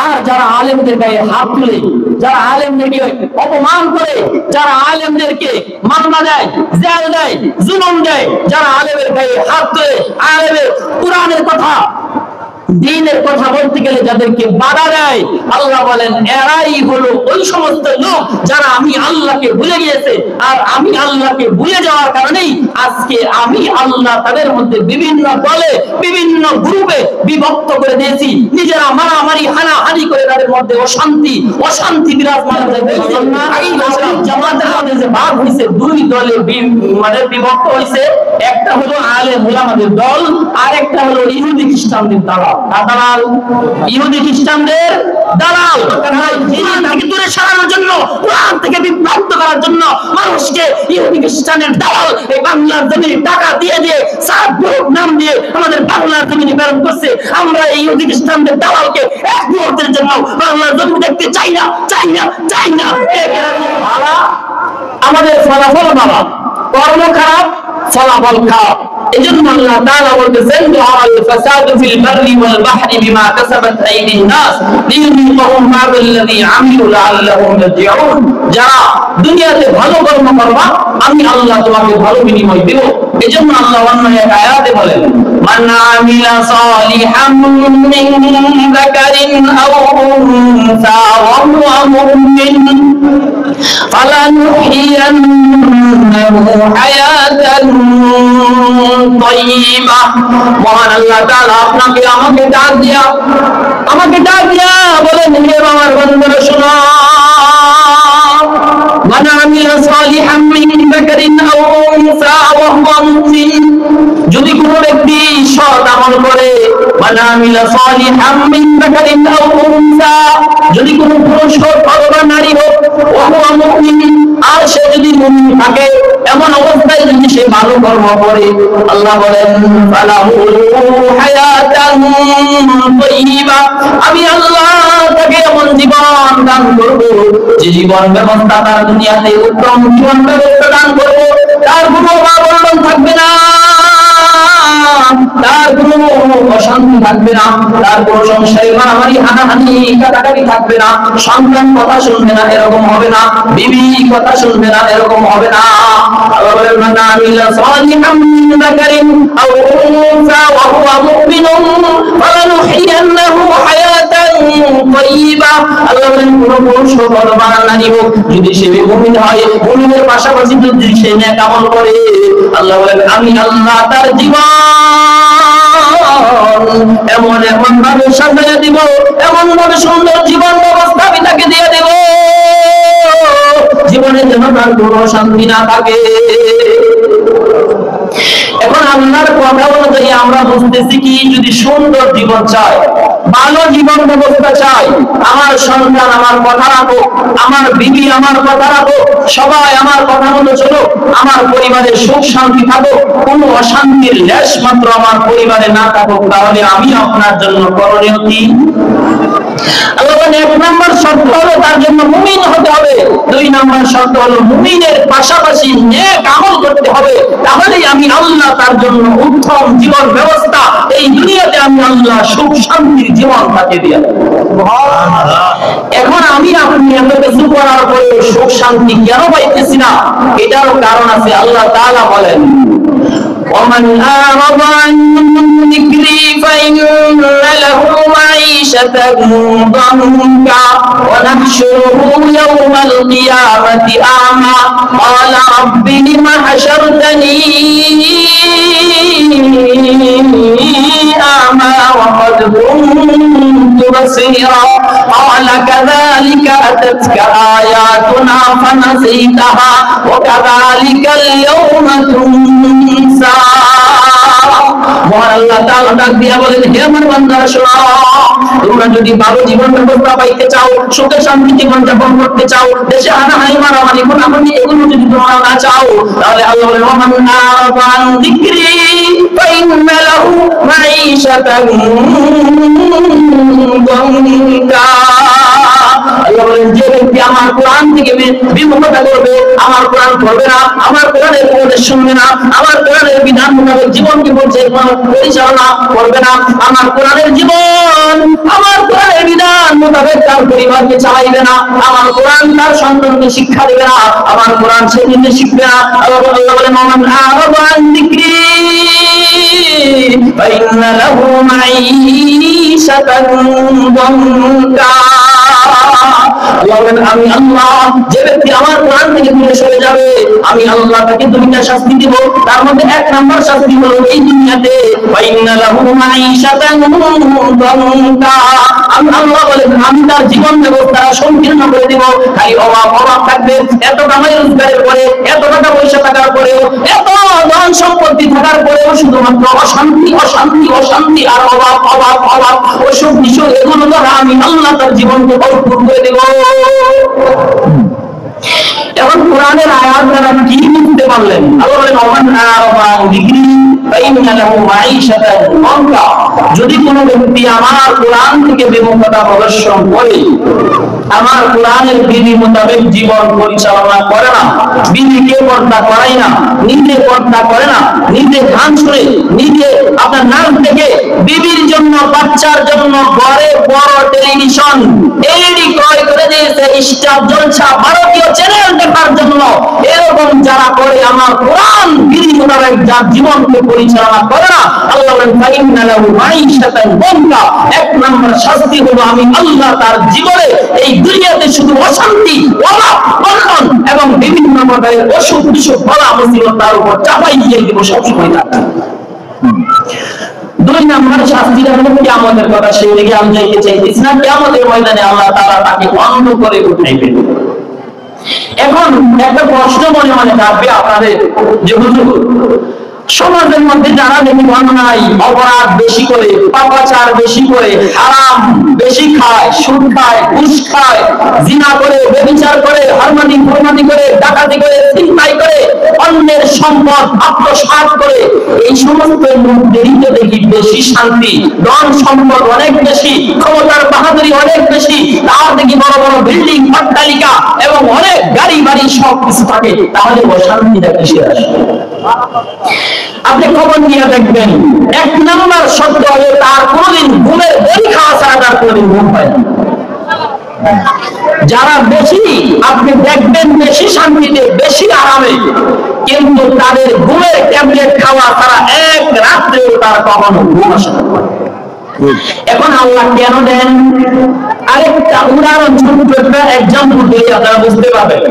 আর যারা আলেমদের গায়ে হাত তুলে, যারা আলেমদেরকে অপমান করে, যারা আলেমদেরকে মামলা দেয়, জেল দেয়, জুলুম দেয়, যারা আলেমের গায়ে হাত তুলে আলেমের কোরআনের কথা, দ্বীনের কথা বলতে গেলে যাদেরকে বাধা দেয়, আল্লাহ বলেন এরাই হলো ওই সমস্ত লোক যারা আমি আল্লাহকে ভুলে গিয়েছে। আর আমি আল্লাহকে ভুলে যাওয়ার কারণেই আজকে আমি আল্লাহ তাদের মধ্যে বিভিন্ন দলে, বিভিন্ন গ্রুপে বিভক্ত করে দিয়েছি। নিজেরা মারামারি হানাহানি করে তাদের মধ্যে অশান্তি বিরাজমান হয়েছে। আগেই বলছিলাম জামাতের মধ্যে যে ভাগ হয়েছে, দুই দলে মানে বিভক্ত হয়েছে। একটা হলো আলেম ওলামাদের দল, আর একটা হলো ইহুদি খ্রিস্টানদের দালাল। দালাল ইহুদি খ্রিস্টানদের দালাল, থেকে দূরে সরানোর জন্য, কোরআন থেকে বিভ্রান্ত করার জন্য মানুষকে ইহুদি খ্রিস্টানের দালাল এই বাংলার জমিনে টাকা দিয়ে দিয়ে সাত গ্রুপ নাম দিয়ে আমাদের বাংলার জমিনে প্রেরণ করছে। আমরা এই ইহুদি খ্রিস্টানদের দালালকে এক মুহূর্তের জন্য বাংলার জমিনে দেখতে চাই না, চাই না, চাই না। আমাদের ফলাফল ভালো, কর্ম খারাপ, ফলাফল খারাপ। এজন্য আল্লাহ তাআলা বলতেছেন আল ফাসাদু ফিল বাররি ওয়াল বাহরি বিমা কাসাবাত আইদিন নাস লিয়ুযিকাহুম মা'আল্লাযী আমিলু লাআল্লাহুম ইয়ারজিউন। যারা দুনিয়াতে ভালো কর্ম করবা আমি আল্লাহ তোমাকে ভালো বিনিময় দেব। এজন্য আল্লাহ অন্য এক আয়াতে বলেন মান আমিলা সালিহাম মিন যাকারিন আও উনসা ওয়া হুয়া মুমিন ফালানুহইয়ান্নাহু হায়াতান তাইয়্যিবা। মহান আল্লাহ তাআলা আপনাকে আমাকে ডাক দিয়া বলেন হে আমার বান্দারা শোনো, মান আমিলা সালিহাম মিন যাকারিন আও উনসা ওয়া হুয়া মুমিন, যদি কোন ব্যক্তি সৎ আমল করে, মান আমিলা সালিহাম মিন যাকারিন আও উনসা, যদি কোন পুরুষ হোক অথবা নারী হোক, ওয়া হুয়া মুমিন, আর সে যদি মুমিন থাকে, এমন অবস্থায় যদি সে ভালো কর্ম করে, আল্লাহ বলেন ফালাহু হায়াতান তাইয়্যিবা, আমি আল্লাহ তাকে এমন জীবন দান করব যে জীবন ব্যবস্থা তার দুনিয়াতে উত্তম জীবন ব্যবস্থা দান করব। তার কোনো অভাব থাকবে না, তার কোনো অশান্তি থাকবে না, তার কোনো সংসারে মারামারি হানাহানি কাটাকাটি থাকবে না, সন্তান কথা শুনবে না এরকম হবে না, বিবি কথা শুনবে না এরকম হবে না। আল্লাহ বলেন মান আমিলা সালিহাম মিন যাকারিন আও উনসা ওয়া হুয়া মুমিনুন ফালানুহইয়ান্নাহু হায়াতান তাইয়্যিবা। আল্লাহ বলেন কোন পুরুষ হোক অথবা নারী হোক, যদি সে মুমিন হয়, মুমিনের পাশাপাশি যদি সে নেক আমল করে, আল্লাহ বলেন আমি আল্লাহ তার জীবন এমন ভাবে সাজিয়ে দিব, এমন ভাবে সুন্দর জীবন ব্যবস্থা আমি তাকে দিয়ে দেব, জীবনে যেন তার কোনো শান্তি না থাকে। এখন আল্লাহর কথা অনুযায়ী আমরা বুঝতেছি কি, যদি সুন্দর জীবন চাই, ভালো জীবন ব্যবস্থা চাই, আমার সন্তান আমার কথা রাখো, আমার বিবি আমার কথা রাখো, সবাই আমার কথা মতো চলো, আমার পরিবারে সুখ শান্তি থাকুক, কোনো অশান্তির লেশ মাত্র আমার পরিবারে না থাকুক, তাহলে আমি আপনার জন্য করণীয় কি? আল্লাহ বলেন এক নম্বর শর্ত হলো তার জন্য মুমিন হতে হবে, দুই নম্বর শর্ত হলো মুমিনের পাশাপাশি নেক আমল করতে হবে, তাহলেই আমি আল্লাহ তার জন্য উত্তম জীবন ব্যবস্থা এই দুনিয়াতে আমি আল্লাহ সুখ শান্তির জীবন তাকে দিয়ে দেব। এখন আমি আপনি এত কিছু করার পরে সুখ শান্তি কেন পাইতেছি না? এটারও কারণ আছে। আল্লাহ তাআলা বলেন ومن أعرض عن ذكري فإن له معيشة ضنكا ونحشره يوم القيامة أعمى قال رب لم حشرتني أعمى وقد كنت بصيرا قال كذلك أتتك آياتنا فنسيتها وكذلك اليوم تنسى। আল্লাহ তাআলা ডাক দিয়া বলেন হে আমার বান্দারা শোনো, তোমরা যদি ভালো জীবন ব্যবস্থা পাইতে চাও, সুখে শান্তি জীবন যাপন করতে চাও, দেশে হানাহানি মারামারি খুনাখুনি এগুলো যদি তোমরা না চাও, তাহলে আল্লাহ বলেন ওয়ামান আ'রাদা আন যিকরি ফাইন্না লাহু মাঈশাতান দানকা। আল্লাহ বলেন যে ব্যক্তি আমার কোরআন থেকে বিমুখতা করবে, আমার কোরআন পড়বে না, আমার কোরআনের উপদেশ শুনবে না, আমার কোরআনের বিধান মোতাবেক জীবনকে পরিচালনা করবে না, আমার কোরআনের জীবন, আমার কোরআনের বিধান মোতাবেক তার পরিবারকে চালাইবে না, আমার কোরআন তার সন্তানকে শিক্ষা দিবে না, আমার কোরআন সে নিজে শিখবে না। আল্লাহ বলেন মান আ'রাদা আন যিকরি ফাইন্না লাহু মাঈশাতান দানকা। আল্লাহ বলেন আমি আল্লাহ, যে ব্যক্তি আমার কোরআন থেকে দূরে সরে যাবে আমি আল্লাহ তাকে দুইটা শাস্তি দিব। তার মধ্যে এক নাম্বার শাস্তি হলো এই দুনিয়াতে ফাইন্না লাহু মাঈশাতান দানকা। আমি আল্লাহ বলেন আমি তার জীবন ব্যবস্থা সংকীর্ণ করে দিব, খালি অভাব অভাব থাকবে। এত কামাই রোজগারের পরে, এত টাকা পয়সা থাকার পরেও, এত ধন সম্পত্তি থাকার পরেও শুধুমাত্র অশান্তি অশান্তি অশান্তি আর অভাব অভাব অভাব অসুখ বিসুখ, এগুলো দ্বারা আমি আল্লাহ তার জীবনকে ভরপুর করে দেব। এখন কোরআনের আয়াত দ্বারা কি বুঝতে পারলেন? আল্লাহ বলেন ওমান আ'রাদা আন যিকরি ফাইন্না লাহু মাঈশাতান দানকা। যদি কোনো ব্যক্তি আমার কোরআন থেকে বিমুখতা প্রদর্শন করে, আমার কোরআনের বিধি মোতাবেক জীবন পরিচালনা করে না, বিবিকে পর্দা করাই না, নিজে পর্দা করে না, নিজে গান শুনে, নিজে আপনার নাম থেকে বিবির জন্য বাচ্চার জন্য ঘরে বড় টেলিভিশন এলইডি ক্রয় করে দিয়েছে, স্টার জলসা ভারতীয় চ্যানেল দেখার জন্য, এরকম যারা করে আমার কোরআন বিধি মোতাবেক যার জীবনকে পরিচালনা করে না, আল্লাহ বলেন ফাইন্না লাহু মাঈশাতান দানকা। এক নম্বর শাস্তি হলো আমি আল্লাহ তার জীবনে এই দুনিয়াতে শুধু অশান্তি অভাব অনটন এবং বিভিন্ন প্রকারের অসুখ বিসুখ বলা মুসিবত তার উপর চাপাই দিয়ে দিব সবসময় থাকবে। দুই নম্বর শাস্তিটা হলো কিয়ামতের কথা, সেই দিকে আমি যাইতে চাইতেছি না। কিয়ামতের ময়দানে আল্লাহ তাআলা তাকে অন্ধ করে উঠাইবেন। এখন একটা প্রশ্ন মনে মনে থাকবে আপনাদের যে হুজুর, সমাজের মধ্যে যারা দেখি অন্যায় অপরাধ বেশি করে, পাপাচার বেশি করে, হারাম বেশি খায়, সুদ খায়, ঘুষ খায়, জিনা করে, ব্যভিচার করে, হরমানি করে, ডাকাতি করে, ছিনতাই করে, অন্যের সম্পদ আত্মসাৎ করে, এই সমস্ত লোকদেরই তো দেখি বেশি শান্তি, ধন সম্পদ অনেক বেশি, ক্ষমতার বাহাদুরি অনেক বেশি, তার দেখি বড় বড় বিল্ডিং অট্টালিকা এবং অনেক গাড়ি বাড়ি সব কিছু থাকে, তাহলে অশান্তিটা কিসের আসে? আপনি খবর নিয়ে দেখবেন, এক নম্বর সত্য হলে তার কোনদিন ঘুমের বই খাওয়া ছাড়া তার কোনদিন ঘুম হয় না। যারা বেশি আপনি দেখবেন বেশি শান্তিতে, বেশি আরামে, কিন্তু তাদের ঘুমের ট্যাবলেট খাওয়া ছাড়া এক রাত্রেও তার কখনো ঘুম আসে না। এখন আল্লাহ কেন দেন? আরেকটা উদাহরণ, ছোট্ট একটা এক্সাম্পল দিয়ে আপনারা বুঝতে পারবেন।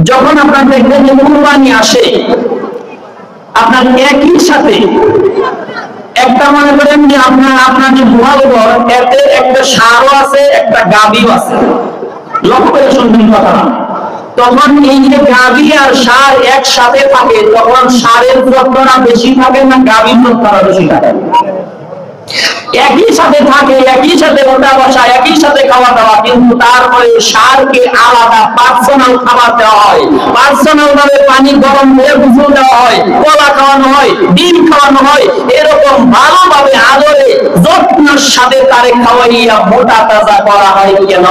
যখন আপনার দেখবেন যে কুরবানি আসে, আপনার একই সাথে একটা মনে করেন যে আপনার যে গুহাল ঘর, এতে একটা ষাঁড়ও আছে, একটা গাভীও আছে। লক্ষ্য করে শুনবেন কথা। তখন এই যে গাভী আর ষাঁড় একসাথে থাকে, তখন ষাঁড়ের যত্নটা বেশি থাকে না গাভীর যত্নটা বেশি থাকে? একই সাথে থাকে, একই সাথে ওঠা বসা, একই সাথে খাওয়া দাওয়া, কিন্তু তারপরে ষাঁড়কে আলাদা পার্সোনাল খাবার দেওয়া হয়, পার্সোনাল ভাবে পানি গরম করে গোসল দেওয়া হয়, কলা খাওয়ানো হয়, ডিম খাওয়ানো হয়, এরকম ভালোভাবে আদরে যত্নের সাথে তারে খাওয়াইয়া মোটা তাজা করা হয়। কেন?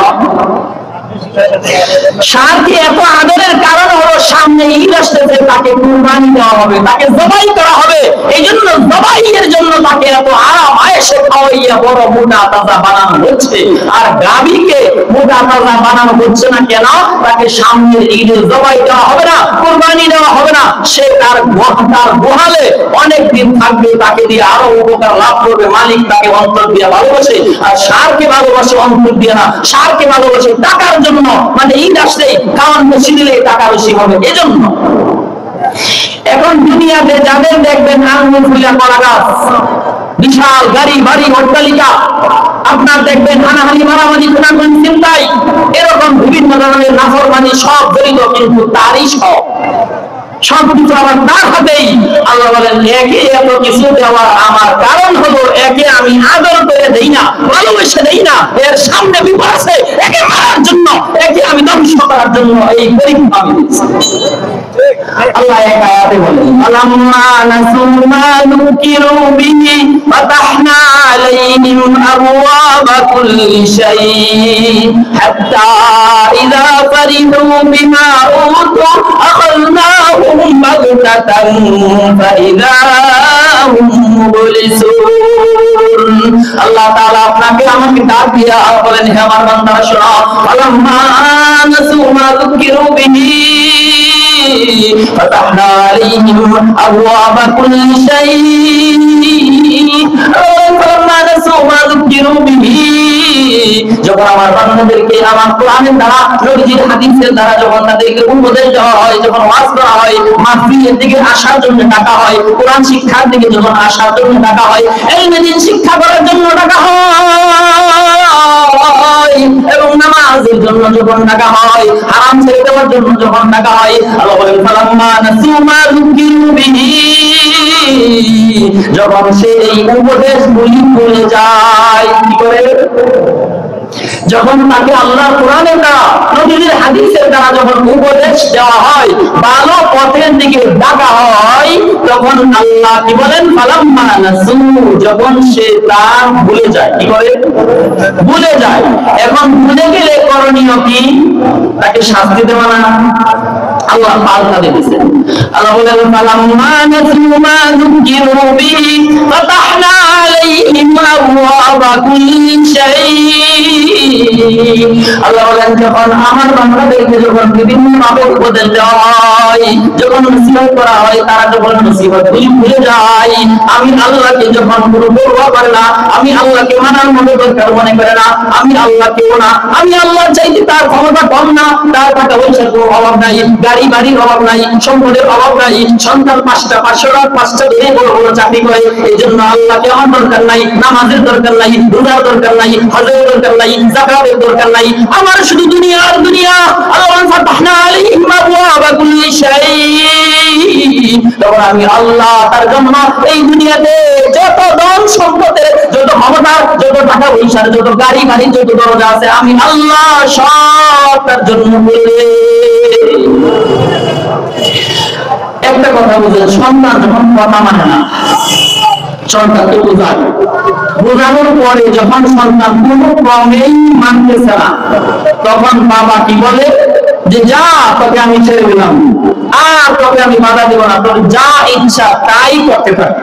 ষাঁড়কে এত আদরের কারণ হলো সামনে ঈদ আসতেছে, তাকে কুরবানি দেওয়া হবে, তাকে জবাই করা হবে, এই জন্য জবাইয়ের জন্য তাকে এত আরাম আয়েশে খাওয়াইয়া বড় মোটা তাজা বানানো হচ্ছে। আর গাভীকে মোটা তাজা বানানো হচ্ছে না কেন? তাকে সামনের ঈদে জবাই দেওয়া হবে না, কুরবানি দেওয়া হবে না, সে তার গোহালে অনেক দিন থাকবে, তাকে দিয়ে আরো উপকার লাভ করবে, মালিক তাকে অন্তর দিয়ে ভালোবাসে। আর ষাঁড়কে ভালোবাসে অন্তর দিয়ে না, ষাঁড়কে ভালোবাসে টাকার জন্য, মানে ঈদ আসলে খাওয়ান বেশি দিলে টাকা বেশি হবে, এজন্য। এখন দুনিয়াতে যাদের দেখবেন আঙ্গুল ফুলা কলা গাছ, বিশাল গাড়ি বাড়ি অট্টালিকা, আপনার দেখবেন হানাহানি মারামারি খুনাখুন ছিনতাই, এরকম বিভিন্ন ধরনের নাফরমানি সব জড়িত, কিন্তু তারই সবকিছু আমার তার হাতেই। আল্লাহ বলেন একে এত কিছু দেওয়ার আমার কারণ হলো একে আমি আদর করে দেই না, ভালোবেসে দেই না, এর সামনে বিপদ আছে, একে মারার জন্য, একে আমি ধ্বংস করার জন্য এই পরীক্ষা আমি দিয়েছি। আল্লাহ এক আয়াতে বলেন, আলাম্মা নাসু মা যুকিরু বিহি ফাতাহনা আলাইহিম আবওয়াবা কুল্লি শাই হাত্তা ইযা ফারিহু বিমা উতু আখাযনাহুম বাগতাতান ফাইযা হুম মুবলিসুন। আল্লাহ তাআলা আপনাকে আমাকে ডাক দিয়া বলেন, হে আমার বান্দারা শোনো, আলাম্মা নাসু মা যুকিরু বিহি ফাতাহনা আলাইহিম আবওয়াবা কুল্লি শাই ফালাম্মা নাসু মা যুকিরু বিহি। যখন আমার বান্দাদেরকে আমার কোরআনের দ্বারা, নবীজির হাদিসের দ্বারা যখন তাদেরকে উপদেশ দেওয়া হয়, যখন ওয়াজ করা হয়, মাহফিলের দিকে আসার জন্য ডাকা হয়, কোরআন শিক্ষার দিকে যখন আসার জন্য ডাকা হয়, ইলমে দ্বীন শিক্ষা করার জন্য ডাকা হয়, এবং নামাজের জন্য যখন ডাকা হয়, হারাম ছেড়ে দেওয়ার জন্য যখন ডাকা হয়, আল্লাহ বলেন ফালাম্মা নাসু মা যুকিরু বিহি, যখন সে এই উপদেশগুলি ভুলে যায়, কি করে? যখন তাকে আল্লাহর কোরআনের দ্বারা, নবীর হাদিসের দ্বারা যখন উপদেশ দেওয়া হয়, ভালো পথের দিকে ডাকা হয়, তখন আল্লাহ কি বলেন, ফালাম্মা নাসু, যখন সে তা ভুলে যায়, কি করে? ভুলে যায়। এখন ভুলে গেলে করণীয় কি? তাকে শাস্তি দেওয়া না, আল্লাহ পাল্টা দিয়েছেন। আল্লাহ বলেন ফালাম্মা নাসু মা যুকিরু বিহি ফাতাহনা আলাইহিম আবওয়াবা কুল্লি শাই। আল্লাহ বলেন যখন আমার বান্দাদেরকে যখন বিভিন্ন ভাবে উপদেশ দেওয়া হয়, যখন নসিহত করা হয়, তারা যখন নসিহতগুলি ভুলে যায়, আমি আল্লাহকে যখন কোনো পরোয়া করে না, আমি আল্লাহকে মানার মতো দরকার মনে করে না, আমি আল্লাহকেও না, আমি আল্লাহর চাইতে তার ক্ষমতা কম না, তার টাকা পয়সার কোনো অভাব নাই, গাড়ি বাড়ির অভাব নাই, সম্পদের অভাব নাই, সন্তান 5টা 500টা ধরে বড় বড় চাকরি করে, এই জন্য আল্লাহকে আমার দরকার নাই, নামাজের দরকার নাই, রোজার দরকার নাই, হজের দরকার নাই, যাকাতের দরকার নাই, আমার শুধু দুনিয়া আর দুনিয়া। আল্লাহ ফাতাহনা আলাইহিম আবওয়াবা কুল্লি শাই। তখন আমি আল্লাহ তার জন্য এই দুনিয়াতে যত ধন সম্পদের, যত ক্ষমতা, যত টাকা পয়সার, যত গাড়ি বাড়ি, যত দরজা আছে, আমি আল্লাহ সব তার জন্য বলে। একটা কথা বুঝলেন, সন্তান যখন কথা মানে না, সন্তানকে বোঝায়, বোঝানোর পরে যখন সন্তান কোনো ক্রমেই মানতেছে না, তখন বাবা কি বলে যে যা, তোকে আমি ছেড়ে দিলাম, আর তোকে আমি বাধা দেব না, তোর যা ইচ্ছা তাই করতে থাক।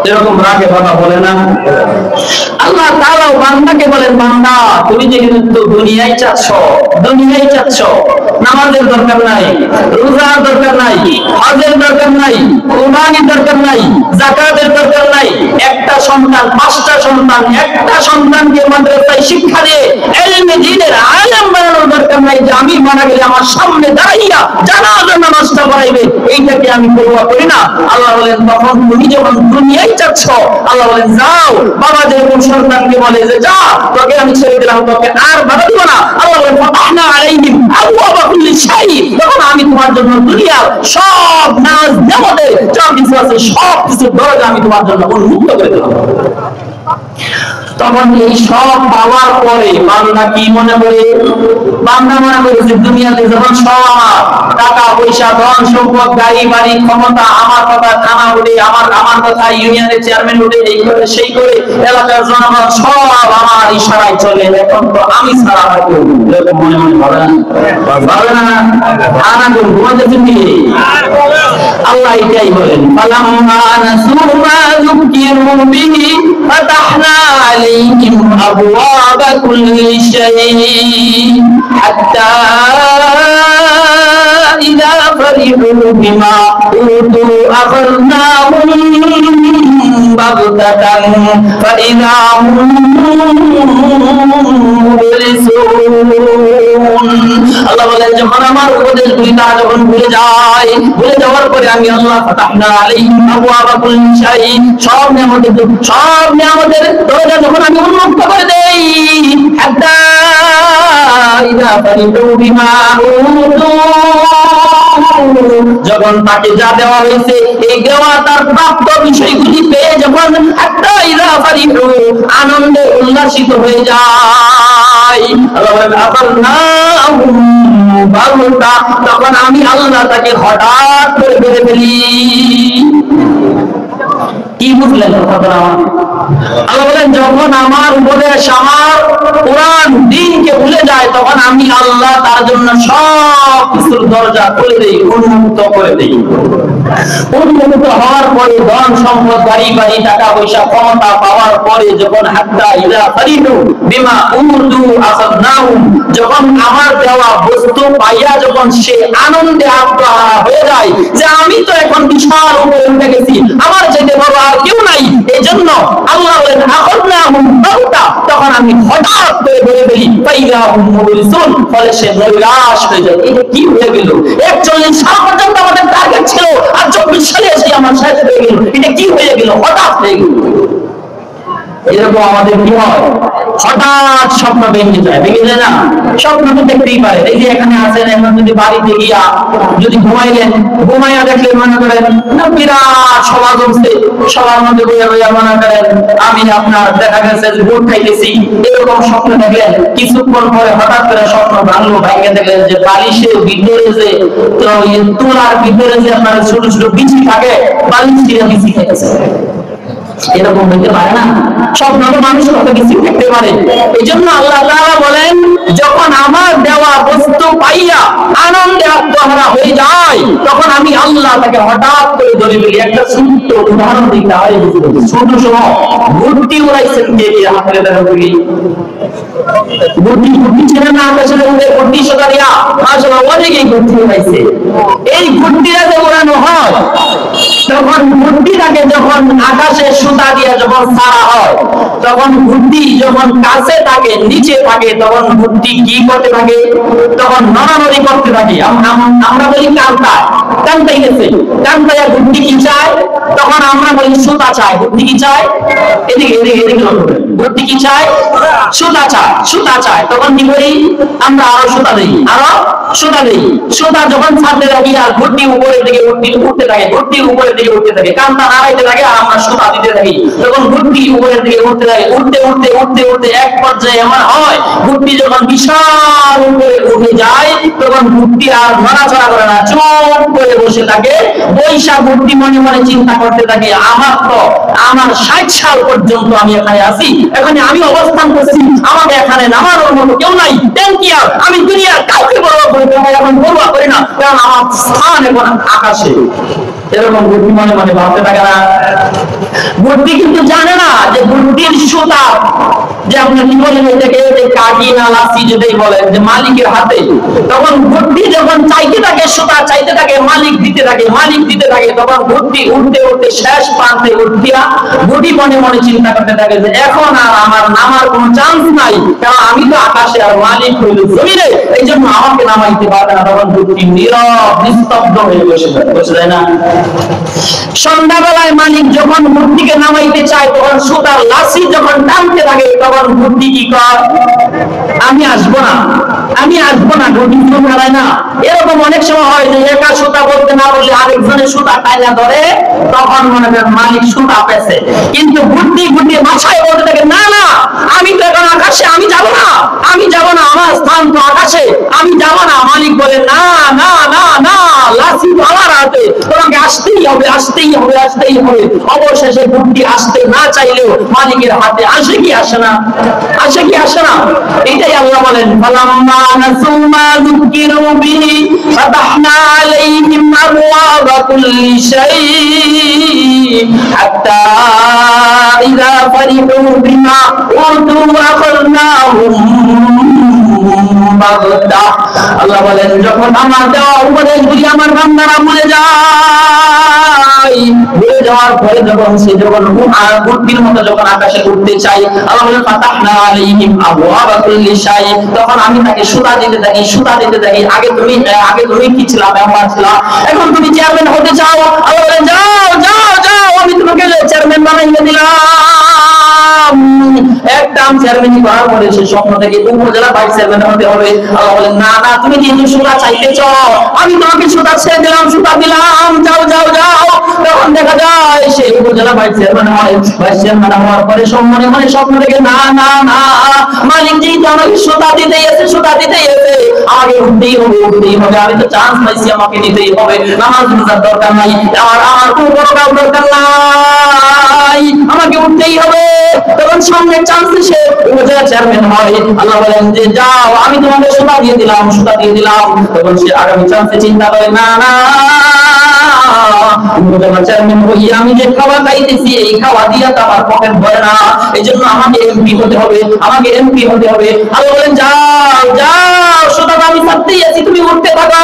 এরকম রাগে বাবা বলে না? আল্লাহ তাআলাও বান্দাকে বলেন, বান্দা তুমি যেহেতু দুনিয়ায় চাচ্ছ, দুনিয়ায় চাচ্ছ, নামাজের দরকার নাই, রোজার দরকার নাই, হজের দরকার নাই, কুরবানির দরকার নাই, যাকাতের দরকার নাই, একটা সন্তান, 5টা সন্তান, একটা সন্তানকে মাদ্রাসায় শিক্ষা দিয়ে ইলমে দ্বীনের আলেম বানানোর দরকার নাই, যে আমি মারা গেলে আমার সামনে দাঁড়াইয়া জানাজা নামাজটা পড়াইবে, এইটাকে আমি পরোয়া করি না। আল্লাহ বলেন তখন তুমি যখন দুনিয়ায় চাচ্ছ, আল্লাহ বলেন যাও। বাবা যেরকম সন্তানকে বলে যে যা, তোকে আমি ছেড়ে দিলাম, তোকে আর বাধা দিব না, আল্লাহ বলেন ফাতাহনা আলাইহিম আবওয়াবা কুল্লি শাই, তখন আমি তোমার জন্য দুনিয়ার সব নাজ নেয়ামতের যা কিছু আছে সব কিছু দরজা আমি তোমার জন্য উন্মুক্ত করে দিলাম। তখন এই সব পাওয়ার পরে বান্দা কি মনে করে? বান্দা মনে করে যে দুনিয়াতে যখন সব আমার, টাকা পয়সা, ধন সম্পদ, গাড়ি বাড়ি, ক্ষমতা, আমার কথা থানা উঠে, আমার কথা ইউনিয়নের চেয়ারম্যান উঠে, এই করে সেই করে, এলাকার জনগণ সব আমার ইশারায় চলে, এখন তো আমি ছাড়া হয় কেউ, এরকম মনে মনে ভাবে না? ভাবে না? থানা কোন ঘুমাতে তুমি? আল্লাহ এটাই বলেন, ফালাম্মা নাসু মা যুকিরু বিহি ফাতাহনা আলাইহিম আবওয়াবা কুল্লি শাই হাত্তা ইযা ফারিহু বিমা উতু আখাযনাহুম বাগতাতান ফাইযা হুম মুবলিসুন। আল্লাহ বলেন যখন আমার উপদেশগুলি তারা যখন ভুলে যায়, ভুলে যাওয়ার পরে আমি আল্লাহ ফাতাহনা আলাইহিম আবওয়াবা কুল্লি শাই, সব নিয়ামতের দরজা যখন আমি উন্মুক্ত করে দেই, হাত্তা ইযা ফারিহু বিমা উতু, যখন তাকে যা দেওয়া হয়েছে এই দেওয়া তার প্রাপ্ত বিষয়গুলি পেয়ে যখন হাত্তা ইযা ফারিহু, আনন্দে উল্লাসিত হয়ে যায়, যায়, আল্লাহ বলেন আতালনাহুম বাগতা, তখন আমি আল্লাহ তাকে হঠাৎ করে মেরে ফেলি। কি বুঝলেন কথাটা? আল্লাহ বলেন যখন আমার উপদেশ, আমার কোরআন দ্বীনকে ভুলে যায়, তখন আমি আল্লাহ তার জন্য সব কিছুর দরজা খুলে দেই, উন্মুক্ত করে দেই। উন্মুক্ত হওয়ার পরে ধন সম্পদ, বাড়ি বাড়ি, টাকা পয়সা, ক্ষমতা পাওয়ার পরে যখন হাত্তা ইলা ফারিদু বিমা উরদু আসাদনাহুম, যখন আমার দেওয়া বস্তু পাইয়া যখন সে আনন্দে আত্মহারা হয়ে যায় যে আমি তো এখন বিশাল উপরে উঠে গেছি, আমার যেতে বড় আর কেউ নাই, এই জন্য আল্লাহ বলেন আখাযনাহুম বাগতা, তখন আমি হঠাৎ করে বলে ফেলি ফাইদাহুম মুবলিসুন, ফলে সে নৈরাশ হয়ে যায়। এটা কি হয়ে গেল? 41 সাল পর্যন্ত আমাদের টার্গেট ছিল, আর 24 সালে এসে আমার শেষ হয়ে গেল। এটা কি হয়ে গেল? হঠাৎ হয়ে গেল। এরকম আমাদের কি হয়? হঠাৎ স্বপ্ন ভেঙে যায়, ভেঙে যায় না? স্বপ্ন তো দেখতেই পারে। এই যে এখানে আছেন, এখন যদি বাড়িতে গিয়া যদি ঘুমাইলেন, ঘুমাইয়া দেখলেন মনে করেন না বিরাট সভা জমছে, সবার মধ্যে বইয়া বইয়া মনে করেন আমি আপনার দেখা গেছে ভোট খাইতেছি, এরকম স্বপ্ন দেখলেন। কিছুক্ষণ পরে হঠাৎ করে স্বপ্ন ভাঙলো, ভাঙে দেখলেন যে বালিশের ভিতরে যে তোলার ভিতরে যে আপনার ছোট ছোট বিচি থাকে, বালিশ দিয়ে বিচি খেতেছে। এরকম হইতে পারে না? স্বপ্ন তো মানুষ কত কিছু দেখতে পারে। এই জন্য আল্লাহ তাআলা বলেন যখন আমার দেওয়া বস্তু পাইয়া আনন্দে আত্মহারা হয়ে যায়, তখন আমি আল্লাহ তাকে হঠাৎ করে ধরে ফেলি। একটা ছোট্ট উদাহরণ দিতে হয়। ছোট সময় ঘুরতি উড়াইছেন কে কে? হাতে দেখা করি ঘুরতি, ঘুরতি ছেড়ে না আকাশে উড়ে ঘুরতি সদারিয়া মাশাআল্লাহ অনেকেই ঘুরতি উড়াইছে। এই ঘুরতিটা যে উড়ানো হয়, তখন ঘুরতিটাকে যখন আকাশে সুতা দিয়ে যখন ছাড়া হয়, তখন ঘুরতি যখন কাছে থাকে, নিচে থাকে, তখন ঘুরতি কি করতে থাকে? তখন নড়ানড়ি করতে থাকে। আমরা বলি কান্তায়, কান্তাই গেছে, কান্তায় ঘুরতি কি চায়? তখন আমরা বলি সুতা চায়। ঘুরতি কি চায়? এদিকে এদিকে এদিকে ঘুরতি কি চায়? সুতা চায়, সুতা চায়। তখন কি করি আমরা? আরো সুতা দেই, আরো সুতা দেই। সুতা যখন ছাড়তে থাকি আর ঘুরতি উপরের দিকে উঠতে থাকে, ঘুরতি উপরের দিকে উঠতে থাকে, কান্তা নাড়াইতে থাকে আর আমরা সুতা দিতে থাকি, তখন ঘুরতি উপরের দিকে উঠতে থাকে। উঠতে উঠতে উঠতে উঠতে এক পর্যায়ে এমন হয় ঘুরতি যখন বিশাল উপরে উঠে যায়, তখন ঘুরতি আর নড়াচড়া করে না, চুপ করে বসে থাকে। বৈশা ঘুরতি মনে মনে চিন্তা করতে থাকে আমার 60 সাল পর্যন্ত আমি এখানে আছি, এখানে আমি অবস্থান করছি, আমাকে এখানে নামানোর মতো কেউ নাই। আমি দুনিয়ার কাউকে বড় এখন বড়ুয়া করি না, কারণ আমার স্থান এখন আকাশে। এরকম বুদ্ধি মনে মনে ভাবতে থাকে না? বুদ্ধি কিন্তু জানে না যে বুদ্ধির সুতা যে আপনার কি বলেন এটাকে কাটি না লাসি যেটাই বলেন যে মালিকের হাতে, তখন বুদ্ধি যখন চাইতে থাকে সুতা, চাইতে থাকে মালিক দিতে থাকে, মালিক দিতে থাকে, তখন বুদ্ধি উঠতে উঠতে শেষ প্রান্তে উঠিয়া বুদ্ধি মনে মনে চিন্তা করতে থাকে যে এখন আর আমার নামার কোনো চান্স নাই, কারণ আমি তো আকাশে আর মালিক হইল জমিনে, এই জন্য আমাকে নামাইতে পারবে না। তখন বুদ্ধি নীরব নিস্তব্ধ হয়ে বসে যায় না? সন্ধ্যাবেলায় মালিক যখন বুদ্ধিকে নামাইতে চায়, তখন সুতার লাসি যখন টানতে থাকে, তখন বুদ্ধি কি কর? আমি আসবো না, আমি আসবো না, বুদ্ধি হারায় না? এরকম অনেক সময় হয় যে একা সুতা বলতে না বলে আরেকজনের সুতা টাইনা ধরে, তখন মনে করেন মালিক সুতা পেছে, কিন্তু বুদ্ধি বুদ্ধি মাথায় বলতে থাকে না না, আমি তো এখন আকাশে, আমি যাব না, আমি যাব না, আমার স্থান তো আকাশে, আমি যাব না। মালিক বলে না না না না, লাসি তো আমার হাতে, তোমাকে আসতেই হবে, আসতেই হবে, আসতেই হবে। অবশেষে বুদ্ধি আসতে না চাইলেও মালিকের হাতে আসে কি আসে না? আসে কি আসে না? এটাই আল্লাহ বলেন ফালাম্মা নাসু মা যুকিরু বিহি ফাতাহনা আলাইহিম আবওয়াবা কুল্লি শাই হাত্তা ইযা ফারিহু বিমা উতু আখাযনাহুম বাগতা। আল্লাহ বলেন যখন আমার দেওয়া উপদেশগুলি আমার বান্দারা ভুলে যায়, ভুলে যাওয়ার পরে যখন সে যখন বুদ্ধির মতো যখন আকাশে উঠতে চাই, আল্লাহ বলেন ফাতাহনা আলাইহিম আবওয়াবা কুল্লি শাই, তখন আমি তাকে সুতা দিতে থাকি, সুতা দিতে থাকি। আগে তুমি কি ছিলা? মেম্বার ছিলা, এখন তুমি চেয়ারম্যান হতে চাও, আল্লাহ বলেন যাও যাও যাও, আমি তোমাকে চেয়ারম্যান বানাইয়ে দিলাম। একটা চেয়ারম্যান করার পরে সে স্বপ্ন থেকে উপজেলা ভাইস চেয়ারম্যান হতে হবে। আল্লাহ বলেন না না, তুমি যেহেতু সুতা চাইতেছ, আমি তোমাকে সুতা ছেড়ে দিলাম, সুতা দিলাম, যাও যাও যাও। তখন দেখা যায় সে উপজেলা ভাইস চেয়ারম্যান হয়। ভাইস চেয়ারম্যান হওয়ার পরে মনে মনে স্বপ্ন থেকে না না না, মালিক যেহেতু আমাকে সুতা দিতেই আছে, সুতা দিতেই আছে, আমাকে উঠতেই হবে, উঠতেই হবে। আমি তো চান্স পাইছি, আমাকে নিতেই হবে। নামাজ রোজার দরকার নাই, আমার কোনো বড় কাজ দরকার নাই, আমাকে উঠতেই হবে। তখন সামনে চান্স সে উপজেলা চেয়ারম্যান হয়। আল্লাহ বলেন যে যাও, আমি তোমাকে সুতা দিয়ে দিলাম, সুতা দিয়ে দিলাম। তখন সে আগামী চান্সে চিন্তা করে না না, চেয়ারম্যান হইয়া আমি যে খাওয়া খাইতেছি, এই খাওয়া দিয়া তো আমার পকেট ভরে না, এই জন্য আমাকে এমপি হতে হবে, আমাকে এমপি হতে হবে। আল্লাহ বলেন যাও যাও, সুতা আমি ছাড়তেই আছি, তুমি উঠতে থাকো।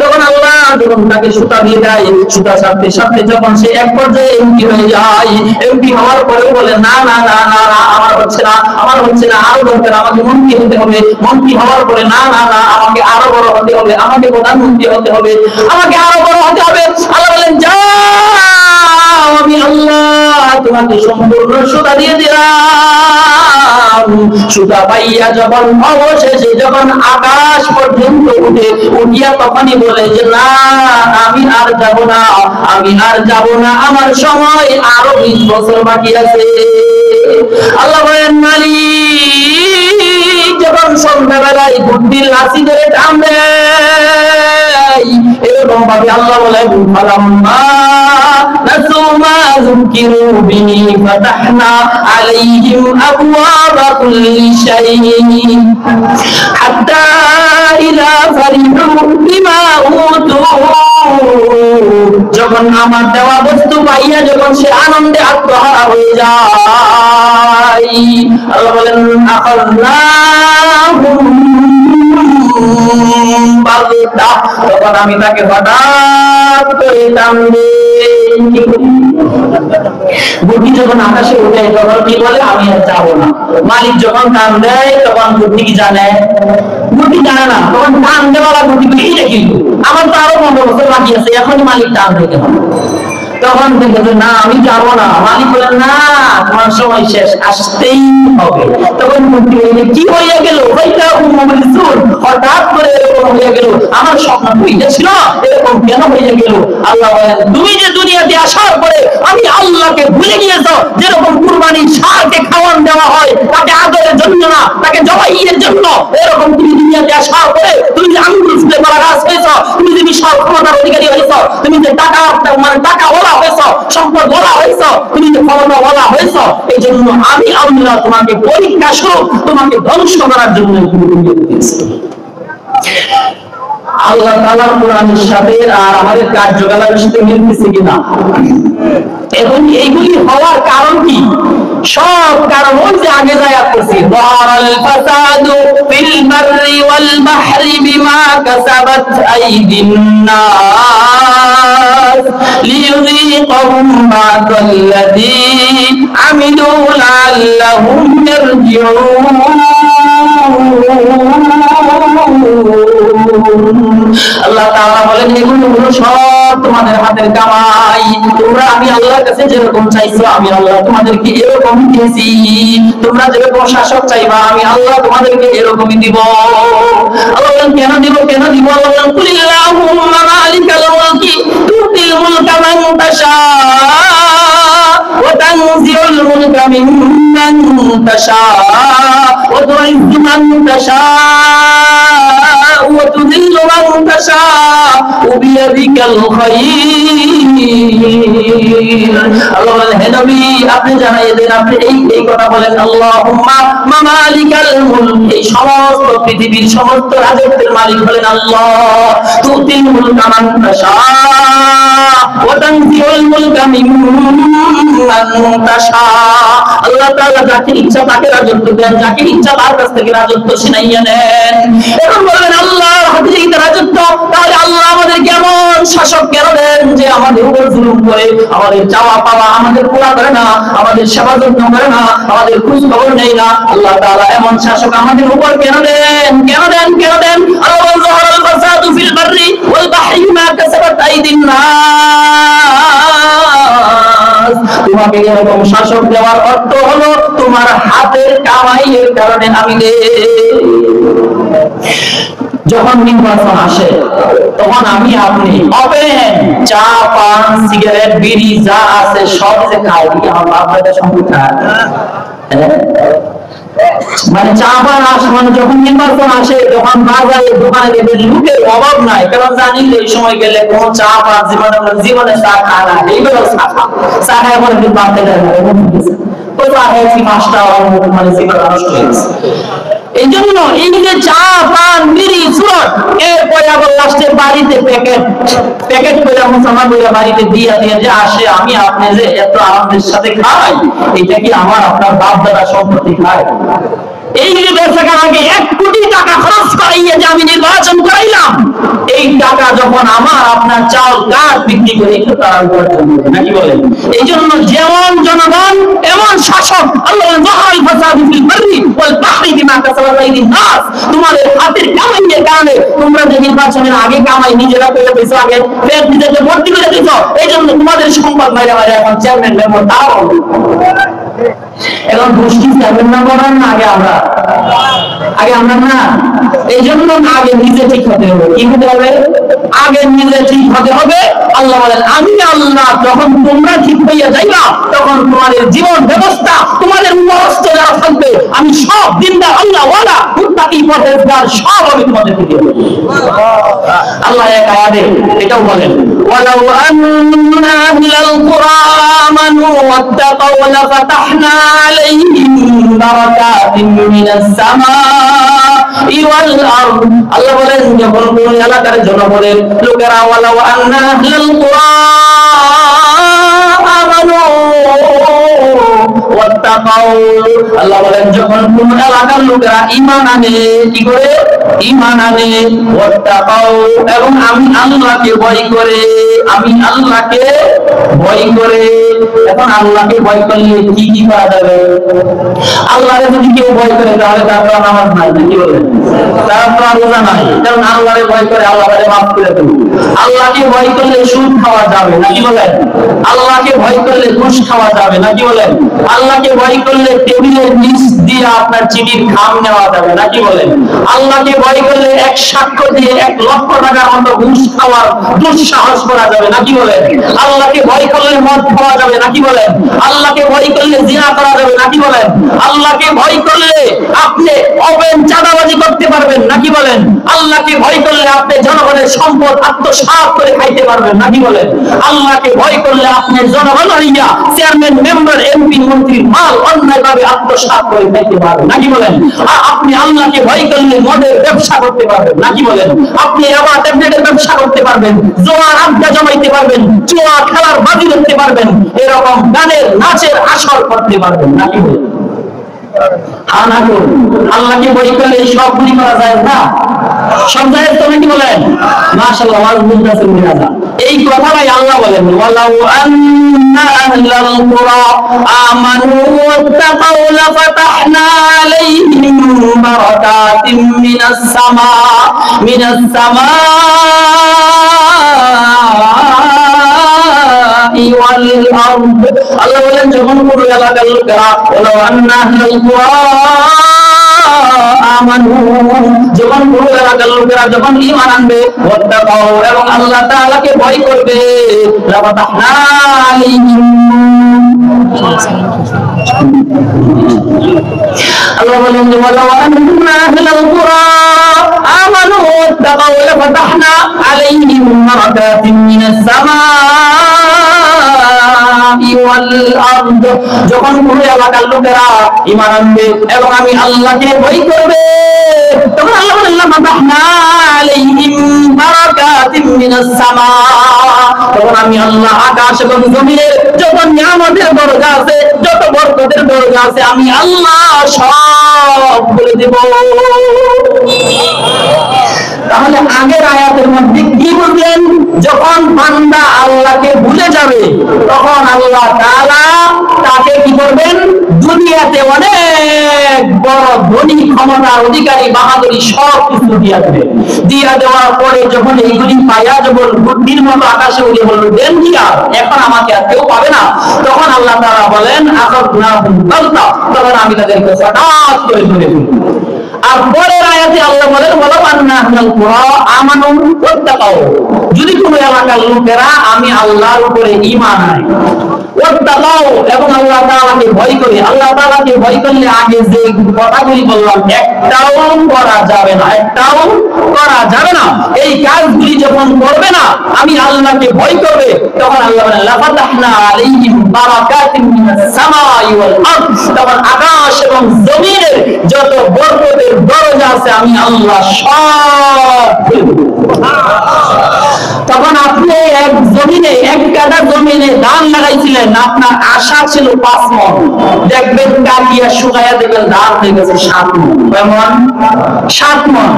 তখন আল্লাহ যখন তাকে সুতা দিয়ে দেয়, সুতা ছাড়তে ছাড়তে যখন সে এক পর্যায়ে এমপি হয়ে যায়, এমপি হওয়ার পরেও বলে না না না না না, আমার হচ্ছে না, আমার হচ্ছে না, আরো দরকার, আমাকে মন্ত্রী হতে হবে। মন্ত্রী হওয়ার পরে না না না, আমাকে আরো বড় হতে হবে, আমাকে প্রধানমন্ত্রী হতে হবে, আমাকে আরো বড় হতে হবে। আল্লাহ বলেন যাও, আমি আল্লাহ তোমাকে সম্পূর্ণ সুতা দিয়ে দিলাম। সুতা পাইয়া যখন অবশেষে যখন আকাশ পর্যন্ত উঠিয়া তখনই বলে যে না, আমি আর যাব না, আমি আর যাব না, আমার সময় আরো 20 বছর বাকি আছে। আল্লাহ বলেন মালিক যখন সন্ধ্যাবেলায় বুদ্ধির লাঠি ধরে টানবে, এরকম ভাবে আল্লাহ বলেন ফালাম্মা নাসু মা যুকিরু বিহি ফাতাহনা আলাইহিম আবওয়াবা কুল্লি শাইইন হাত্তা ইযা ফারিহু বিমা উতু, যখন আমার দেওয়া বস্তু পাইয়া যখন সে আনন্দে আত্মহারা হয়ে যায়, আল্লাহ বলেন আখাযনাহুম বাগতা, তখন আমি তাকে হঠাৎ করে টানবে। বুদ্ধি যখন আকাশে উঠে তখন কি বলে আমি আর যাবো না। মালিক যখন টান দেয় তখন বুদ্ধি কি জানে? বুদ্ধি জানে না। তখন টান দেওয়ালা বুদ্ধি এইটা কিন্তু আমার তো আরো 15 বছর বাকি আছে, এখনই মালিক টান দিতে হবে। তখন দেখে না আমি যাবো না। মালিক বলেন না, তোমার সময় শেষ, আসতেই হবে। তখন বুদ্ধি হইলে কি হইয়া গেল, হঠাৎ করে এরকম হইয়া গেল, আমার স্বপ্ন হইতেছিল এরকম কেন হইয়া গেল? আল্লাহ বলেন তুমি যে দুনিয়াতে আসার পরে আমি আল্লাহকে ভুলে গিয়েছ। যেরকম কুরবানির ষাঁড়কে খাওয়ান দেওয়া হয় তাকে আদরের জন্য না, তাকে জবাইয়ের জন্য, এরকম তুমি দুনিয়াতে আসার পরে তুমি যে আঙ্গুল ফুলে করা গাছ হয়েছ, তুমি যে বিশাল ক্ষমতার অধিকারী হয়েছ, তুমি যে টাকা ওলা হয়েছ, সম্পদ ওলা হয়েছ, তুমি যে ক্ষমতা ওলা হয়েছ, এই জন্য আমি আল্লাহ তোমাকে পরীক্ষা স্বরূপ তোমাকে ধ্বংস করার জন্য আল্লাহ তাআলার কোরআনের সাথে আর আমাদের কার্যকলাপের সাথে মিলতেছে কিনা, এবং এইগুলি হওয়ার কারণ কি? সব কারণ ওই যে আগে যায় করছি, যাহারাল ফাসাদু ফিল বাররি ওয়াল বাহরি বিমা কাসাবাত আইদিন নাস লিয়ুযীকাহুম বা'দাল্লাযী আমিলু লাআল্লাহুম ইয়ারজিউন। আল্লাহ তাআলা বলেন এগুলো হলো সব তোমাদের হাতের কামাই। তোমরা আমি আল্লাহর কাছে যেরকম চাইছো আমি আল্লাহ তোমাদেরকে এরকম দিয়েছি। তোমরা যেরকম শাসক চাইবা আমি আল্লাহ তোমাদেরকে এরকমই দিব। আল্লাহ বলেন কেন দিব, কেন দিব? আল্লাহ বলেন কুলিল্লাহুম্মা মালিকাল মুলকি তুতিল মুলকা মান তাশা ওয়া তানজিউল মুলকা মিম্মান তাশা ওয়া তুইজ্জু মান তাশা وتذل من تشاء بيدك الخير। আল্লাহ বলেন হে নবী আপনি জানাইয়ে দেন, আপনি এই কথা বলেন আল্লাহুম্মা মালিকাল মুলক, এই সমস্ত পৃথিবীর সমস্ত রাজত্বের মালিক হলেন আল্লাহ। তুতিল মুলকা মান তাশা ওয়া তানজিউল মুলকা মিম্মান তাশা, আল্লাহ তাআলা যাকে ইচ্ছা তাকে রাজত্ব দেন, যাকে ইচ্ছা তার কাছ থেকে রাজত্ব ছিনাইয়া নেন। এখন বলেন আল্লাহর হাতে যদি রাজত্ব, তাহলে আল্লাহ আমাদের কেমন শাসক কেন দেন যে আমাদের উপর জুলুম করে, আমাদের চাওয়া পাওয়া আমাদের পুরা করে না, আমাদের সেবা যত্ন করে না, আমাদের খোঁজ খবর নেই না? আল্লাহ তাআলা এমন শাসক আমাদের উপর কেন দেন, কেন দেন, কেন দেন? আল্লাহ বলেন যাহারাল ফাসাদু ফিল বাররি ওয়াল বাহরি মা কাসাবাত আইদিন নাস তোমাকে এরকম শাসক দেওয়ার অর্থ হলো তোমার হাতের কামাইয়ের কারণে আমি যখন নির্বাচন আসে তখন আমি আপনি ওপেন চা পান সিগারেট বিড়ি যা আছে সব যে খাই আমার আপনাদের সঙ্গে খায় মানে চা পান আসে মানে যখন নির্বাচন আসে তখন বাজারে দোকানে দেখবেন লোকের অভাব নাই, কারণ জানি এই সময় গেলে কোন চা পান জীবনে চা খায় না, এইগুলো চা খায় বলে কিন্তু বাড়তে দেয় না ওই চা খেয়েছি পাঁচটা মানে জীবন নষ্ট হয়ে গেছে। এই জন্য এই যে চা পান বিড়ি সুরট এরপরে আবার লাস্টে বাড়িতে প্যাকেট করে মুসলমান বইয়া বাড়িতে দিয়ে দিয়ে যে আসে আমি আপনি যে এত আনন্দের সাথে খাই, এটা কি আমার আপনার বাপ দাদা সম্পত্তি খায়? এই নির্বাচনের আগে 1 কোটি টাকা খরচ করাইয়ে যে আমি নির্বাচন করাইলাম, এই টাকা যখন আমার আপনার চাল গাছ বিক্রি করে একটু তারা উপার্জন করবে নাকি বলেন? এই জন্য যেমন জনগণ এমন শাসক। আল্লাহ তোমাদের হাতের কামাইয়ের কারণে তোমরা যে নির্বাচনের আগে কামাই নিজেরা করে পেয়েছো, আগে পেট নিজেকে ভর্তি করে দিয়েছো, এই জন্য তোমাদের সম্পদ বাইরে বাইরে এখন চেয়ারম্যান মেম্বার তাও এখন গোষ্ঠী চেয়ারম্যান মেম্বার না আগে আমরা না। এই জন্য আগে নিজে ঠিক হতে হবে। কি হতে হবে? আগে নিজে ঠিক হতে হবে। আল্লাহ বলেন আমি আল্লাহ যখন তোমরা ঠিক হইয়া যাইবা তখন তোমাদের জীবন ব্যবস্থা তোমাদের উপরস্থ যারা থাকবে আমি সব দিনদার আল্লাহ ওয়ালা মুত্তাকি পরহেজগার সব আমি তোমাদেরকে দিয়ে দেব। আল্লাহ এক আয়াতে এটাও বলেন ওয়ালাউ আন্না আহলাল কুরা আমানু ওয়াত্তাকাউ লাফাতাহনা আলাইহিম বারাকাতিন মিনাস সামাই ওয়াল আরদ। আল্লাহ বলেন যখন কোন এলাকার জনগণের লোকেরা ওয়ালাউ আন্না আহলাল কুরা আমানু ওয়াত্তাকাউ, আল্লাহ বলেন যখন কোন এলাকার লোকেরা ঈমান আনে, কি করে? ঈমান আনে, ওয়াত্তাকাউ এবং আমি আল্লাহকে ভয় করে, আমি আল্লাহকে ভয় করে। এখন আল্লাহকে ভয় করলে কি কি করা যাবে? আল্লাহকে যদি কেউ ভয় করে তাহলে তার তো নামাজ নাই, কি বলেন? তার তো রোজা নাই, কারণ আল্লাহকে ভয় করে আল্লাহ তাকে মাফ করে দেবে। আল্লাহকে ভয় করলে সুদ খাওয়া যাবে না, কি বলেন? আল্লাহকে ভয় করলে ঘুষ খাওয়া যাবে না, কি বলেন? আল্লাহকে ভয় করলে টেবিলের নিচ দিয়ে আপনার চিনির খাম নেওয়া যাবে না, কি বলেন? আল্লাহকে ভয় করলে এক সাক্ষ্য দিয়ে 1 লক্ষ টাকার মতো ঘুষ খাওয়ার দুঃসাহস করা যাবে না, কি বলেন? আল্লাহকে ভয় করলে মদ খাওয়া যাবে না, কি বলেন? আল্লাহকে ভয় করলে জিনা করা যাবে না, কি বলেন? আল্লাহকে ভয় করলে আপনি ওপেন চাঁদাবাজি করতে পারবেন না, কি বলেন? আল্লাহকে ভয় করলে আপনি জনগণের সম্পদ আত্মসাৎ করে খাইতে পারবেন না, কি বলেন? আল্লাহকে ভয় করলে আপনি জনগণ হইয়া চেয়ারম্যান মেম্বার এমপি মন্ত্রীর মাল অন্যায়ভাবে আত্মসাৎ করে খাইতে পারবেন না, কি বলেন? আপনি আল্লাহকে ভয় করলে মদের ব্যবসা করতে পারবেন না, কি বলেন? আপনি আবার ট্যাবলেটের ব্যবসা করতে পারবেন, জোয়ার আড্ডা জমাইতে পারবেন, জুয়া খেলার বাজি ধরতে পারবেন, এরকম গানের নাচের আসর করতে পারবেন না, কি বলেন? আল্লাহকে ভয় করলে সবগুলি করা যায় না, সব জায়গায় তুমি কি বলেন? মাশাআল্লাহ, ওয়াজ বুঝতেছেন না? এই কথাটাই আল্লাহ বলেন ওয়ালাউ আন্না আহলাল কুরা আমানু ওয়াত্তাকাউ লাফাতাহনা আলাইহিম বারাকাতিন মিনাস সামাই ওয়াল আরদ। আল্লাহ বলেন যখন কোন এলাকার লোকেরা ওয়ালাউ আন্না আহলাল কুরা আমানু, যখন কোন এলাকার লোকেরা যখন ঈমান আনবে ওয়াত্তাকাউ এবং আল্লাহ তাআলাকে ভয় করবে লাফাতাহনা আলাইহিম, আল্লাহ বলেন ওয়ালাউ আন্না আহলাল কুরা আমানু ওয়াত্তাকাউ লাফাতাহনা আলাইহিম বারাকাতিন মিনাস সামাই ওয়াল আরদ। যখন কোন এলাকার লোকেরা ঈমান আনবে এবং আমি আল্লাহকে ভয় করবে তখন আল্লাহ বলেন লাফাতাহনা আলাইহিম বারাকাতিন মিনাস সামা, তখন আমি আল্লাহ আকাশ এবং জমিনের যত নিয়ামতের দরজা আছে, যত বরকতের দরজা আছে আমি আল্লাহ সব খুলে দেব। তাহলে আগের আয়াতের মধ্যে কি বললেন? যখন বান্দা আল্লাহকে ভুলে যাবে তখন আল্লাহ তাআলা তাকে কি করবেন? দুনিয়াতে অনেক বড় ধনী ক্ষমতার অধিকারী বাহাদুরি সব কিছু দিয়া দেবে। দিয়া দেওয়ার পরে যখন এইগুলি পাইয়া যখন বুদ্ধির মতো আকাশে উড়ে বলল দেন দিয়া এখন আমাকে আর কেউ পাবে না, তখন আল্লাহ তাআলা বলেন তখন আমি তাদেরকে হঠাৎ করে ধরে ফেলব। আর পরের আয়াতে আল্লাহ বলেন আমানু ওয়াত্তাকাউ, যদি কোন এলাকার লোকেরা আমি আল্লাহর উপরে ঈমান আনে ওয়াত্তাকাউ এবং আল্লাহ তাআলাকে ভয় করে, আল্লাহ তাআলাকে ভয় করলে আগে যে কথাগুলি বললাম একটাও করা যাবে না, একটাও করা যাবে না। এই কাজগুলি যখন করবে না, আমি আল্লাহকে ভয় করবে, তখন আল্লাহ বলেন লাফাতাহনা আলাইহিম বারাকাতিন মিনাস সামাই ওয়াল আরদ, তখন আকাশ এবং জমিনের যত বরকতের দরজা আছে আমি আল্লাহ সব খুলে দেব। তখন আপনি এক জমিনে এক কাঠা জমিনে ধান লাগাইছিলেন, আপনার আশা ছিল 5 মণ, দেখবেন কাটিয়া শুকাইয়া দেখবেন ধান হয়ে গেছে 7 মণ। কেমন 7 মণ?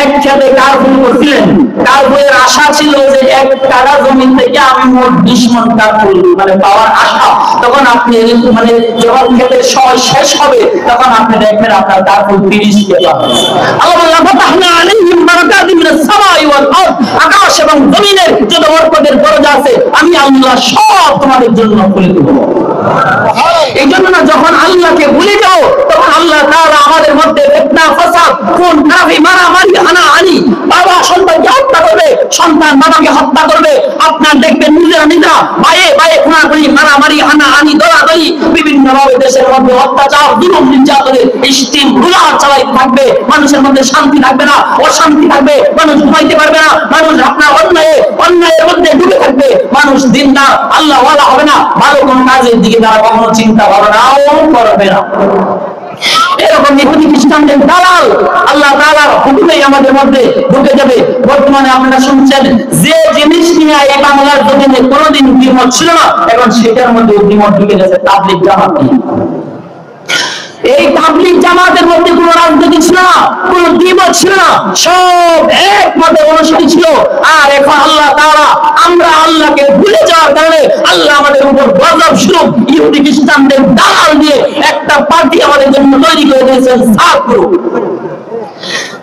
এক খেতে কার্বন করছিলেন, কার্বনের আশা ছিল যে এক কাঠা জমিন থেকে আমি মোট 20 মণ কার্বন মানে পাওয়ার আশা। তখন আপনি মানে যখন খেতে সময় শেষ হবে তখন আপনি দেখবেন আপনার কার্বন 30 টাকা। আল্লাহ ফাতাহনা আলাইহিম বারাকাতিন মিনাস সামাই ওয়াল আরদ, আকাশ এবং জমিনের যত বরকতের দরজা আছে আমি আল্লাহ সব তোমাদের জন্য খুলে দেব। এই জন্য না যখন আল্লাহকে ভুলে যাও তখন আল্লাহ তাআলা আমাদের মধ্যে ফিতনা ফাসাদ খুন খারাপি মারামারি হানাহানি, বাবা সন্তানকে হত্যা করবে, সন্তান বাবাকে হত্যা করবে, আপনার দেখবেন নিজেরা নিজেরা ভাইয়ে ভাইয়ে খুনাখুনি মারামারি হানাহানি দলাদলি বিভিন্ন ভাবে দেশের মধ্যে অত্যাচার জুলুম নির্যাতনের স্টিম গুলা চালাইতে থাকবে, মানুষের মধ্যে শান্তি থাকবে না, অশান্তি থাকবে, মানুষ ঘুমাইতে পারবে না, মানুষ আপনার অন্যায়ের মধ্যে ডুবে থাকবে, মানুষ দিনদার আল্লাহ ওয়ালা হবে না, ভালো কোন কাজের দিকে তারা কখনো চিন্তা ভাবনাও করবে না। এরকম ইহুদি খ্রিস্টানদের দালাল আল্লাহ তাআলার হুকুমেই আমাদের মধ্যে ঢুকে যাবে। বর্তমানে আপনারা শুনছেন যে জিনিস নিয়ে এই বাংলার জমিনে কোনোদিন দ্বিমত ছিল না, এখন সেটার মধ্যে দ্বিমত ঢুকে গেছে তাবলীগ জামাত নিয়ে। এই তাবলীগ জামাতের মধ্যে কোনো রাজনীতি ছিল না, কোনো দ্বিমত ছিল না, সব একমতে অনুসারী ছিল। আর এখন আল্লাহ তাআলা আমরা আল্লাহকে ভুলে যাওয়ার কারণে আল্লাহ আমাদের উপর গজব স্বরূপ ইহুদি খ্রিস্টানদের দালাল দিয়ে একটা পার্টি আমাদের জন্য তৈরি করে দিয়েছেন সাত গ্রুপ।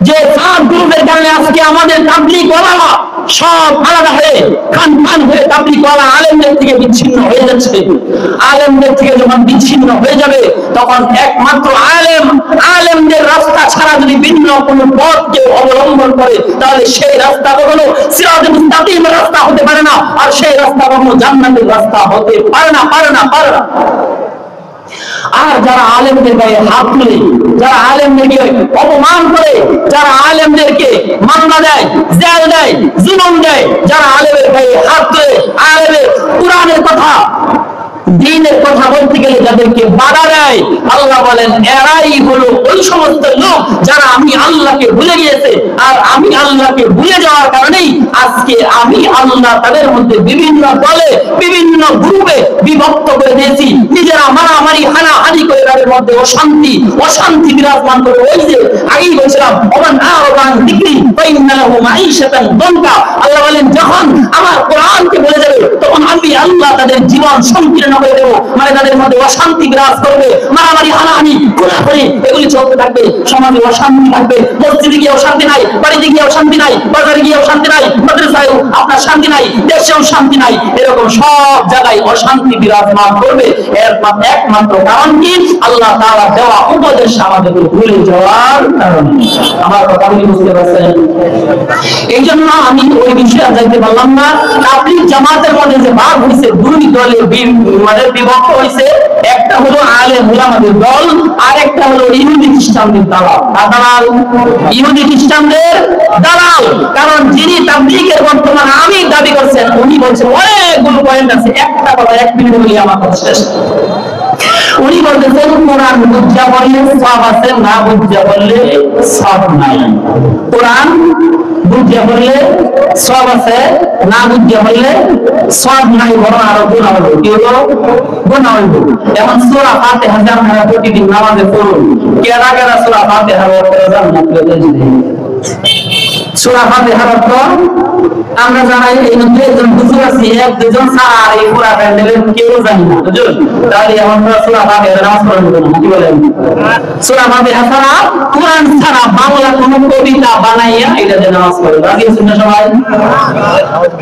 যে সাত গ্রুপের কারণে আজকে আমাদের তাবলীগ ওয়ালারা সব আলাদা হয়ে খান হয়ে তাবলীগ ওয়ালা আলেমদের থেকে বিচ্ছিন্ন হয়ে যাচ্ছে। আলেমদের থেকে যখন বিচ্ছিন্ন হয়ে যাবে তখন একমাত্র আলেমদের রাস্তা ছাড়া যদি ভিন্ন কোনো পথ কেউ অবলম্বন করে তাহলে সেই রাস্তা কখনো সিরাতুল মুস্তাকিমের রাস্তা হতে পারে না, আর সেই রাস্তা কখনো জান্নাতের রাস্তা হতে পারে না। আর যারা আলেমদের গায়ে হাত তুলে, যারা আলেমদেরকে অপমান করে, যারা আলেমদেরকে মামলা দেয়, জেল দেয়, জুলুম দেয়, যারা আলেমের গায়ে হাত তুলে আলেমের কোরআনের কথা দ্বীনের কথা বলতে গেলে যাদেরকে বাধা দেয়, আল্লাহ বলেন এরাই হলো ওই সমস্ত লোক যারা আমি আল্লাহকে ভুলে গিয়েছে। আর আমি আল্লাহকে ভুলে যাওয়ার কারণেই আজকে আমি আল্লাহ তাদের মধ্যে বিভিন্ন দলে বিভিন্ন গ্রুপে বিভক্ত করে দিয়েছি। নিজেরা মারামারি হানাহানি করে তাদের মধ্যে অশান্তি বিরাজমান করে। ওই যে আগেই বলছিলাম ওমান আরাদান যিকরি ফাইন্না লাহু মাঈশাতান দনকা, আল্লাহ বলেন যখন আমার কোরআনকে বলে যাবে তখন আমি আল্লাহ তাদের জীবন সংকীর্ণ করে দেব, মানে তাদের মধ্যে অশান্তি বিরাজ করবে, মারামারি হানাহানি খুনাখুনি এগুলি চলতে থাকবে, সমাজে অশান্তি থাকবে, মসজিদে গিয়ে অশান্তি নাই, বাড়িতে গিয়ে অশান্তি নাই, বাজারে গিয়ে অশান্তি নাই, মাদ্রাসায় আপনার শান্তি নাই, দেশেও শান্তি নাই, এরকম সব জায়গায় অশান্তি বিরাজমান করবে। এর একমাত্র কারণ কি? আল্লাহ তাআলা দেওয়া উপদেশ আমাদের ভুলে যাওয়ার কারণে। আমার কথাগুলি বুঝতে পারছেন? এই জন্য আমি ওই বিষয়ে যাইতে পারলাম না। তাবলীগ জামাতের মধ্যে যে ভাগ হয়েছে, দুই দলে মানে বিভক্ত হয়েছে, একটা হলো আলেম উলামাদের দল, আর একটা হলো ইহুদি খ্রিস্টানদের দালাল। ইহুদি খ্রিস্টানদের দালাল, কারণ যিনি তাবলীগের বর্তমান আমির দাবি করছেন উনি বলছেন অনেকগুলো পয়েন্ট আছে, একটা কথা 1 মিনিট বলি আমার কথা শেষ। উনি বলতেছেন কোরআন বুঝা বললে সব আছে, না বুঝা বললে সব নাই। কোরআন বুঝা বললে সব আছে, না বুঝা বললে সব নাই, বরং আরো গুনাহ হলো। কি হলো? গুনাহ হলো। এখন সূরা ফাতিহা আপনারা প্রতিদিন নামাজে পড়ুন, কেরা সূরা ফাতিহা পড়ে জান্নাত পেয়ে যাবেন। সূরা ফাতিহার অর্থ আমরা জানাই। এই মধ্যে একজন হুজুর আছে, এক দুজন ছাড়া আর এই পুরা প্যান্ডেলের কেউ জানি না, বুঝুন। তাহলে আমরা সূরা ফাতিহার নামাজ পড়ব না, কি বলেন? সূরা ফাতিহা ছাড়া, কোরআন ছাড়া বাংলা কোনো কবিতা বানাইয়া এটা দিয়ে নামাজ পড়ব, রাজি আছেন না সবাই?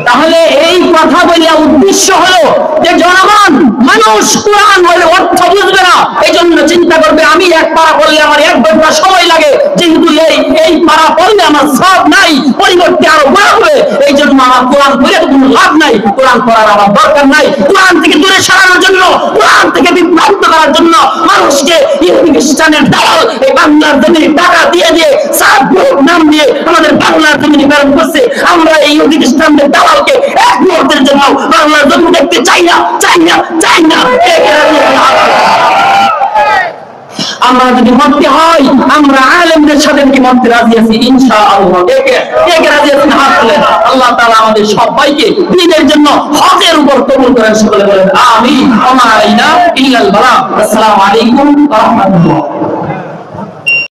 তাহলে এই কথা বলিয়া উদ্দেশ্য হলো যে জনগণ, মানুষ কোরআন বলে অর্থ বুঝবে না, এই জন্য চিন্তা করবে আমি এক পারা পড়লে আমার এক ঘন্টা সময় লাগে, যেহেতু এই পারা পড়লে আমার সব নাই, পরিবর্তে আরো বাড়বে, এই জন্য আমার কোরআন পড়ে কোনো লাভ নাই, কোরআন পড়ার আমার দরকার নাই। কোরআন থেকে দূরে সরানোর জন্য, কোরআন থেকে বিভ্রান্ত করার জন্য মানুষকে ইহুদি খ্রিস্টানের দালাল এই বাংলার জমিনে টাকা দিয়ে দিয়ে সাত নাম দিয়ে আমাদের বাংলার জমিনে প্রেরণ করছে। আমরা এই ইহুদি খ্রিস্টানদের দালালকে এক মুহূর্তের জন্য বাংলার জমি দেখতে চাই না, চাই না, চাই না। আমরা যদি মরতে হয়, আমরা আলেমদের সাথে কি মরতে রাজি আছি ইনশাআল্লাহ। কে রাজি আছেন হাত তোলেন। আল্লাহ তাআলা আমাদের সবাইকে দ্বীনের জন্য হকের উপর কবুল করেন, সকলে বলেন আমিন। ওয়া মা আলাইনা ইল্লাল বালাগ। আসসালামু আলাইকুম ওয়া রাহমাতুল্লাহ।